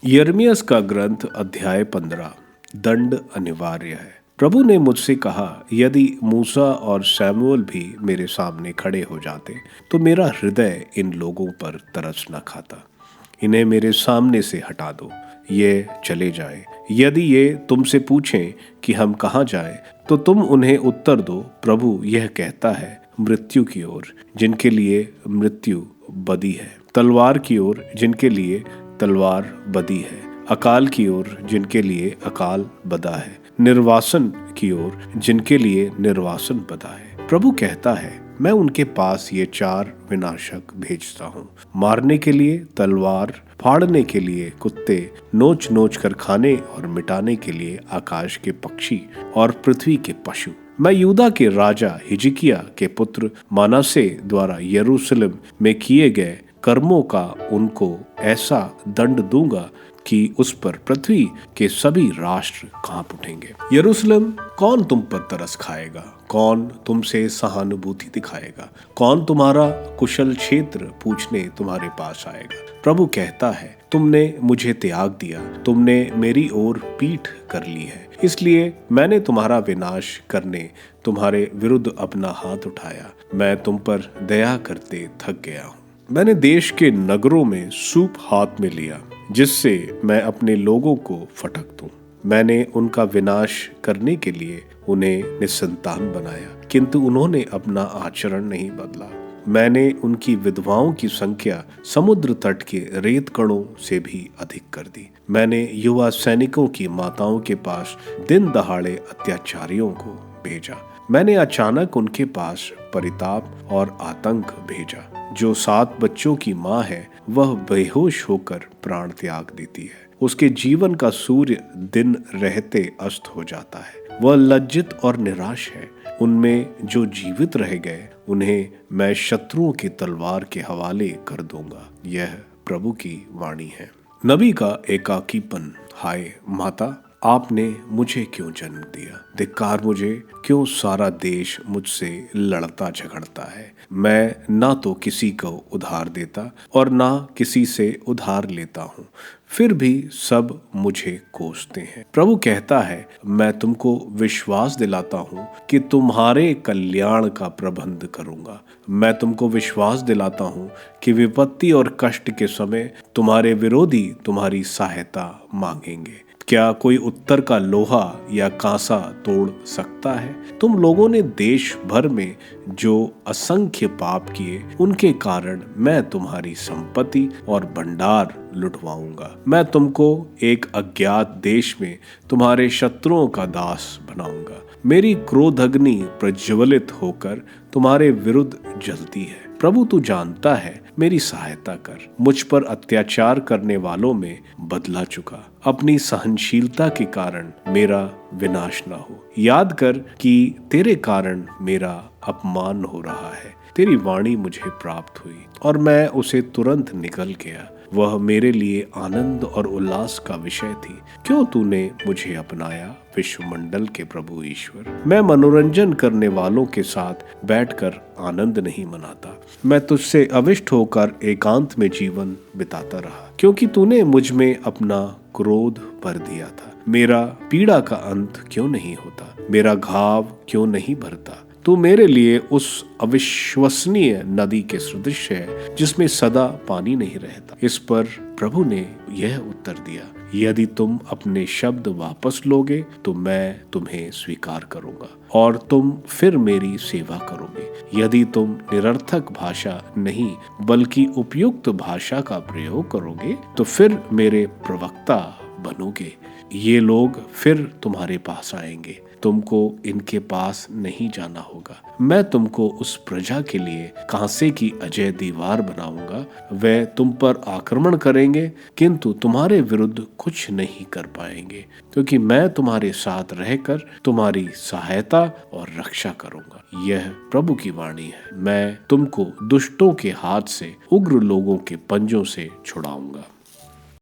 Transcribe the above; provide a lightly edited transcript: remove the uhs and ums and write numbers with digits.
यिर्मयाह का ग्रंथ अध्याय 15। दंड अनिवार्य है। प्रभु ने मुझसे कहा, यदि मूसा और शमूएल भी मेरे सामने खड़े हो जाते तो मेरा हृदय इन लोगों पर तरस न खाता। इन्हें मेरे सामने से हटा दो, ये चले जाएं। यदि ये तुमसे पूछें कि हम कहाँ जाएं, तो तुम उन्हें उत्तर दो, प्रभु यह कहता है, मृत्यु की ओर जिनके लिए मृत्यु बदी है, तलवार की ओर जिनके लिए तलवार बदी है, अकाल की ओर जिनके लिए अकाल बदा है, निर्वासन की ओर जिनके लिए निर्वासन बदा है। प्रभु कहता है, मैं उनके पास ये 4 विनाशक भेजता हूँ, मारने के लिए तलवार, फाड़ने के लिए कुत्ते, नोच नोच कर खाने और मिटाने के लिए आकाश के पक्षी और पृथ्वी के पशु। मैं यूदा के राजा हिजकिय्याह के पुत्र मनासे द्वारा यरूशलेम में किए गए कर्मों का उनको ऐसा दंड दूंगा कि उस पर पृथ्वी के सभी राष्ट्र कांप उठेंगे। यरूशलेम, कौन तुम पर तरस खाएगा? कौन तुमसे सहानुभूति दिखाएगा? कौन तुम्हारा कुशल क्षेत्र पूछने तुम्हारे पास आएगा? प्रभु कहता है, तुमने मुझे त्याग दिया, तुमने मेरी ओर पीठ कर ली है, इसलिए मैंने तुम्हारा विनाश करने तुम्हारे विरुद्ध अपना हाथ उठाया। मैं तुम पर दया करते थक गया हूँ। मैंने देश के नगरों में सूप हाथ में लिया, जिससे मैं अपने लोगों को फटक दूं। मैंने उनका विनाश करने के लिए उन्हें निसंतान बनाया, किंतु उन्होंने अपना आचरण नहीं बदला। मैंने उनकी विधवाओं की संख्या समुद्र तट के रेत कणों से भी अधिक कर दी। मैंने युवा सैनिकों की माताओं के पास दिन दहाड़े अत्याचारियों को भेजा। मैंने अचानक उनके पास परिताप और आतंक भेजा। जो 7 बच्चों की माँ है, वह बेहोश होकर प्राण त्याग देती है। उसके जीवन का सूर्य दिन रहते अस्त हो जाता है। वह लज्जित और निराश है। उनमें जो जीवित रह गए, उन्हें मैं शत्रुओं की तलवार के हवाले कर दूंगा। यह प्रभु की वाणी है। नबी का एकाकीपन। हाय माता, आपने मुझे क्यों जन्म दिया? धिक्कार मुझे, क्यों सारा देश मुझसे लड़ता झगड़ता है? मैं ना तो किसी को उधार देता और ना किसी से उधार लेता हूँ, फिर भी सब मुझे कोसते हैं। प्रभु कहता है, मैं तुमको विश्वास दिलाता हूँ कि तुम्हारे कल्याण का प्रबंध करूंगा। मैं तुमको विश्वास दिलाता हूँ कि विपत्ति और कष्ट के समय तुम्हारे विरोधी तुम्हारी सहायता मांगेंगे। क्या कोई उत्तर का लोहा या कांसा तोड़ सकता है? तुम लोगों ने देश भर में जो असंख्य पाप किए, उनके कारण मैं तुम्हारी संपत्ति और भंडार लुटवाऊंगा। मैं तुमको एक अज्ञात देश में तुम्हारे शत्रुओं का दास बनाऊंगा। मेरी क्रोधाग्नि प्रज्वलित होकर तुम्हारे विरुद्ध जलती है। प्रभु, तू जानता है, मेरी सहायता कर। मुझ पर अत्याचार करने वालों में बदला चुका। अपनी सहनशीलता के कारण मेरा विनाश न हो। याद कर कि तेरे कारण मेरा अपमान हो रहा है। तेरी वाणी मुझे प्राप्त हुई और मैं उसे तुरंत निकल गया। वह मेरे लिए आनंद और उल्लास का विषय थी। क्यों तूने मुझे अपनाया, विश्वमंडल के प्रभु ईश्वर? मैं मनोरंजन करने वालों के साथ बैठकर आनंद नहीं मनाता। मैं तुझसे अविष्ट होकर एकांत में जीवन बिताता रहा, क्योंकि तूने मुझ में अपना क्रोध भर दिया था। मेरा पीड़ा का अंत क्यों नहीं होता? मेरा घाव क्यों नहीं भरता? तू मेरे लिए उस अविश्वसनीय नदी के सदृश है, जिसमें सदा पानी नहीं रहता। इस पर प्रभु ने यह उत्तर दिया, यदि तुम अपने शब्द वापस लोगे तो मैं तुम्हें स्वीकार करूंगा और तुम फिर मेरी सेवा करोगे। यदि तुम निरर्थक भाषा नहीं बल्कि उपयुक्त भाषा का प्रयोग करोगे तो फिर मेरे प्रवक्ता बनोगे। ये लोग फिर तुम्हारे पास आएंगे, तुमको इनके पास नहीं जाना होगा। मैं तुमको उस प्रजा के लिए कांसे की अजय दीवार बनाऊंगा। वे तुम पर आक्रमण करेंगे, किंतु तुम्हारे विरुद्ध कुछ नहीं कर पाएंगे, क्योंकि मैं तुम्हारे साथ रहकर तुम्हारी सहायता और रक्षा करूंगा। यह प्रभु की वाणी है। मैं तुमको दुष्टों के हाथ से, उग्र लोगों के पंजों से छुड़ाऊंगा।